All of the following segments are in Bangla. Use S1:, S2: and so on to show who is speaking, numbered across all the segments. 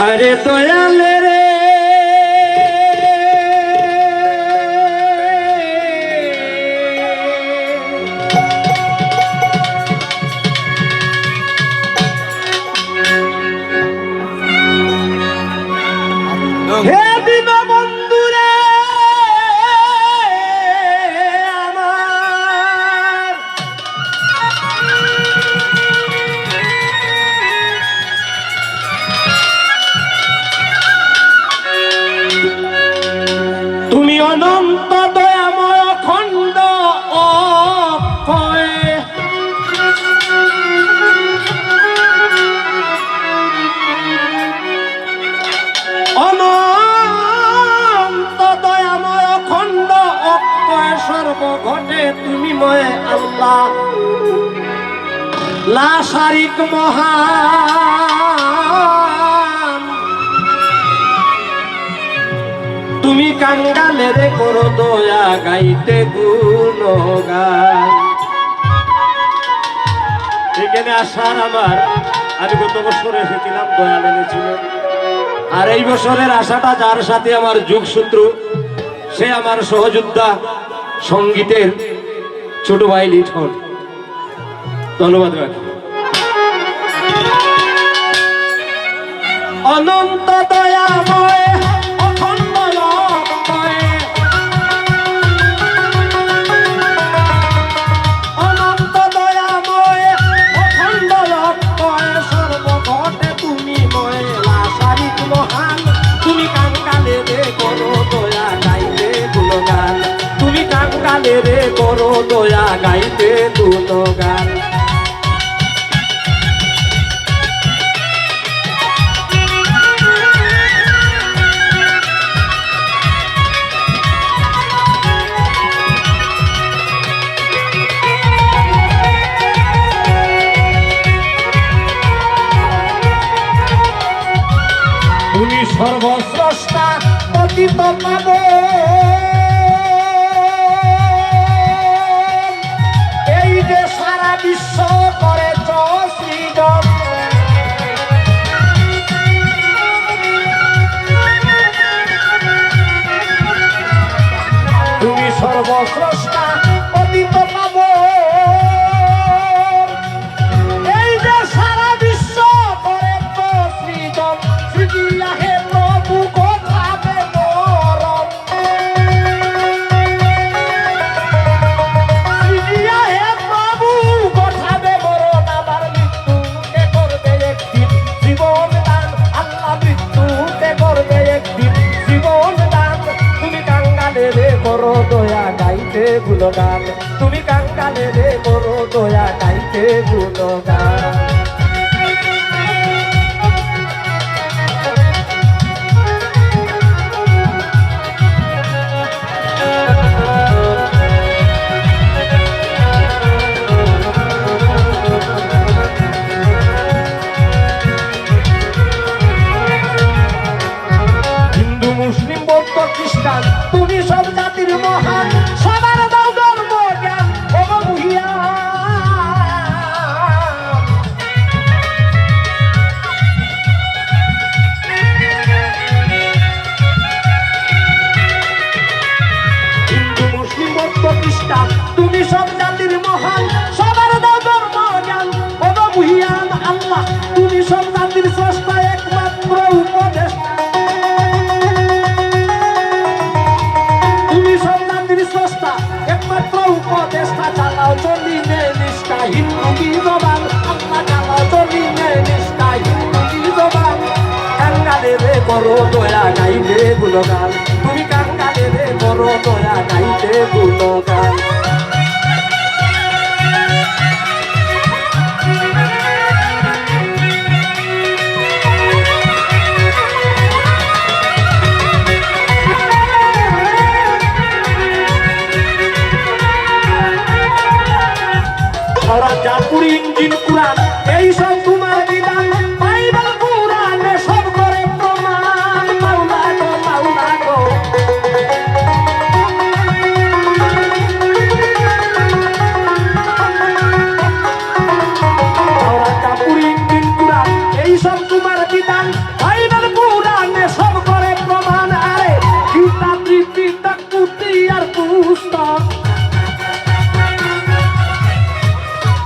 S1: আরে দয়ালে রে হে দীনবন্ধু রে আমার তুমি অনন্ত দয়াময় অখণ্ড অক্ষয় অনন্ত দয়াময় অখণ্ড অক্ষয় সর্বঘটে তুমি ময় আল্লাহ লা শারিক মহান। তুমি কাঙ্গালেরে করো দয়া গাইতে গুণগান। এখানে আসার আমার আমি গত বছর এসেছিলাম, দয়াল এনেছিলেন। আর এই বছরের আশাটা যার সাথে আমার যুগসূত্র, সে আমার সহযোদ্ধা সঙ্গীতের ছোট ভাই লিঠন। ধন্যবাদ রাখি। অনন্ত দয়াময় অখণ্ড অক্ষয় অনন্ত দয়াময় অখণ্ড অক্ষয় সর্বঘটে তুমি ময় লা শারিক মহান। তুমি কাঙ্গালে রে করো দয়া গাইতে গুণগান। তুমি কাঙ্গালে রে করো দয়া গাইতে গুণগান। তুমি সর্বস্রষ্টা পতিত পাবন, এই যে সারা বিশ্ব করেছ সৃজন। তুমি সর্বস্রষ্টা পতিত পাবন, এই যে সারা বিশ্ব করেছ সৃজন। সৃজিয়া হে প্রভু কোথাবে মরণ, সৃজিয়া হে প্রভু কোথাবে মরণ। আবার মৃত্যুকে করবে একদিন জীবন দান। আল্লাহ মৃত্যুকে করবে একদিন জীবন দান। তুমি কাঙ্গালে রে করো দয়া গাইতে গুণগান। তুমি কাঙ্গালে রে করো দয়া গাইতে গুণগান। হিন্দু মুসলিম বৌদ্ধ খ্রিস্টান তুমি সব জাতির মহান। সবার দাও ধর্ম জ্ঞান ও মহিয়ান। হিন্দু মুসলিম বৌদ্ধ খ্রিস্টান তুমি সব জাতির মহান। সবার দাও ধর্ম জ্ঞান ও মহিয়ান। আল্লাহ তুমি সব জাতির স্রষ্টা একমাত্র উপদেষ্টা। তুমি সব জাতির স্রষ্টা একমাত্র উপদেষ্টা। চালাও চলিনে নিষ্ঠা হিন্দু কি জবান। আল্লাহ চালাও চলিনে নিষ্ঠা হিন্দু কি জবান। কাঙ্গালে রে করো দয়া গাইতে গুণগান। তুমি কাঙ্গালে রে করো দয়া গাইতে গুণগান। জাপুরি ইঞ্জিন কুরআন এই সব তোমার বিধান। বাইবেল কুরআনে সব করে প্রমাণ। মাওলা গো মাওলা গো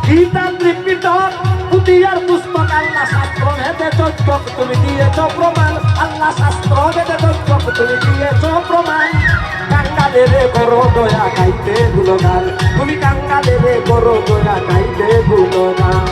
S1: গীতা ত্রিপিটক পুতিয়ার পুস্তক আল্লাহ শাস্ত্র ভেদে চোদ্দক তুমি দিয়েছ প্রমাণ আল্লাহ শাস্ত্র ভেদে চোদ্দক তুমি দিয়েছ প্রমাণ কাঙ্গালেরে করো দয়া গাইতে গুণগান তুমি কাঙ্গালেরে করো দয়া গাইতে গুণগান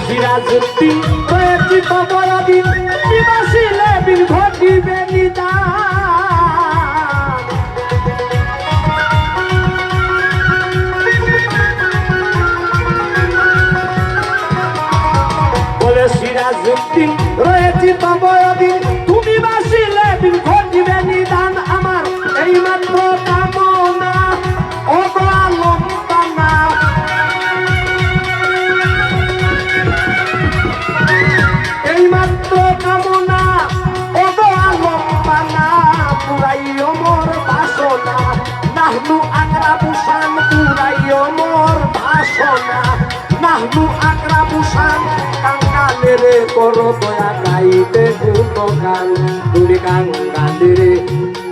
S1: সিরাজউদ্দিন হয়েছি খবরাদিন নিবাসিলে বিন ঘটিবে নিদান বলে সিরাজউদ্দিন রয়েছি খবরাদিন তুমি বাসিলে বিন ঘটিবে নিদান আমার এই মাত্র কামনা অবলম্বনা এইমাত্র কামনা অবলম্বনা পুরাইও মোর বাসনা নাহনু আগ্রা বুসান পুরাইও মোর বাসনা নাহনু আগ্রা বুসান কাঙ্গালেরে করো দয়া গাইতে গুণগান তুমি কাঙ্গালেরে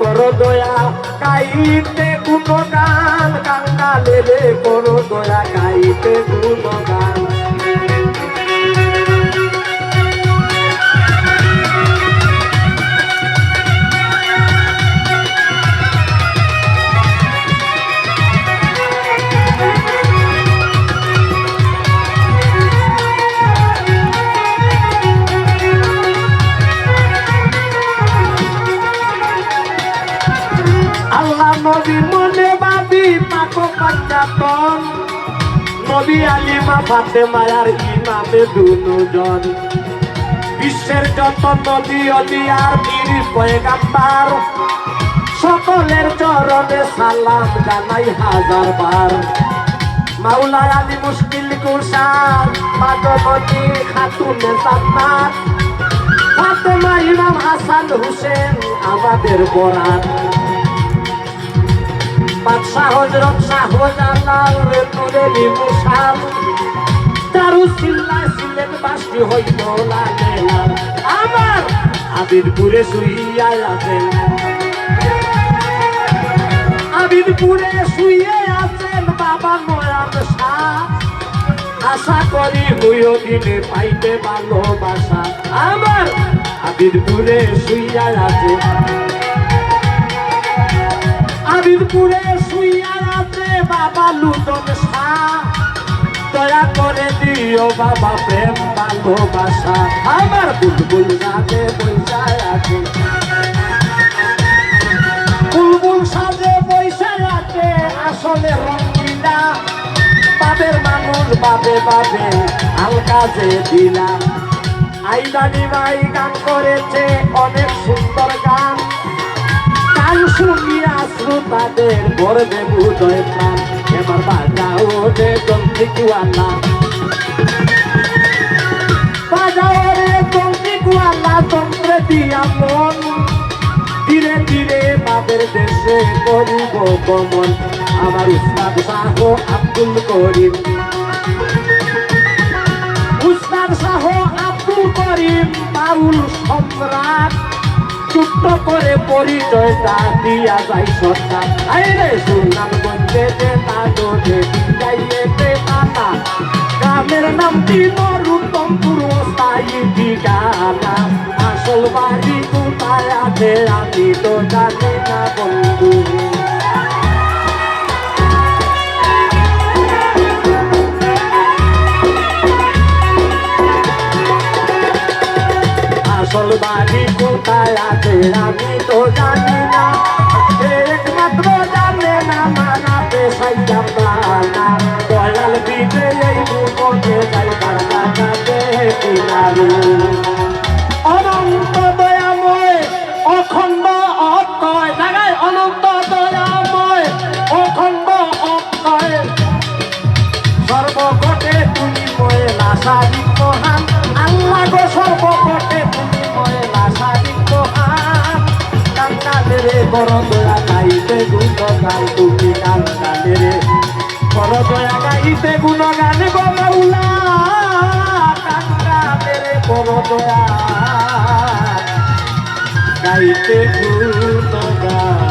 S1: করো দয়া গাইতে গুণগান কাঙ্গালেরে করো দয়া গাইতে গুণগান নবী মনে ভাবি পাকো পাঞ্জাতন নবী আলিমা ফাতেমার ইমামে দুজন বিশ্বের যত নবী অলি আর বীর পয়গাম্বার সকলের চরণে সালাম জানাই হাজার বার মাওলা আলী মুশকিল কুশার মাধবতী খাতুনে জান্নাত ফাতেমা ইমাম হাসান হুসেন আমাদের বরাত বাদশাহ হযরত শাহজালাল রে নুরে মুসাল তারু সিল্লা সিলেন বাসি হইল লালেলা আমার আবিরপুরে শুইয়া আছেন আবিরপুরে শুইয়া আছেন বাবা নয়ন শাহ আশা করি হইও দিনে পাইতে ভালোবাসা আমার আবিরপুরে শুইয়া আছেন আবিরপুরে শুইয়া আছে বাবা লুটন শাহ দয়া করে দিও বাবা প্রেম ভালোবাসা আমার বুলবুল সাজে বৈশায় আছে বুলবুল সাজে বৈশায় আছে আসলে রঙ্গিলা বাবের মানুষ বাবে বাবে হালকা যে দিলা আইদানি ভাই গান করেছে অনেক সুন্দর গান গান শুনিয়া শ্রোতাদের ভরবে হৃদয় প্রাণ এবার বাজাও রে জলদি কুয়ালা বাজাও রে জলদি কুয়ালা যন্ত্রে দিয়া মন ধীরে ধীরে বাবের দেশে করিব গমন আমার উস্তাদ শাহ আব্দুল করিম উস্তাদ শাহ আব্দুল করিম বাউল সম্রাট ছোট্ট করে পরিচয়টা দিয়া যাই সরকার আইরে সুনাম গঞ্জে যে তাজে যাইয়েতে টাকা গ্রামের নামটি নরুত্তমপুর স্থায়ী ঠিকানা আসল বাড়ি কোথায় আছে আমি তো জানি না বন্ধু আসল বাড়ি কোথায় আছে আমি তো জানি না একমাত্র জানে না মানাতে সাইয়া পানা দয়াল বিজে এই মুখে যাইবার কাছে কিনারু অনন্ত দয়াময় অখণ্ড অক্ষয় জায়গায় অনন্ত দয়াময় অখণ্ড অক্ষয় সর্বকটে তুমি ময়লা সারিক মহান আল্লাহ গো সর্বকটে তুমি ময়লা সারিক মহান কাঙ্গালে রে বড় দয়া গাইতে গুণ গাই তুমি কাঙ্গালে রে কর দয়া গাইতে গুণগান গো মাওলা কাঙ্গা তেরে কর দয়া গাইতে গুণগান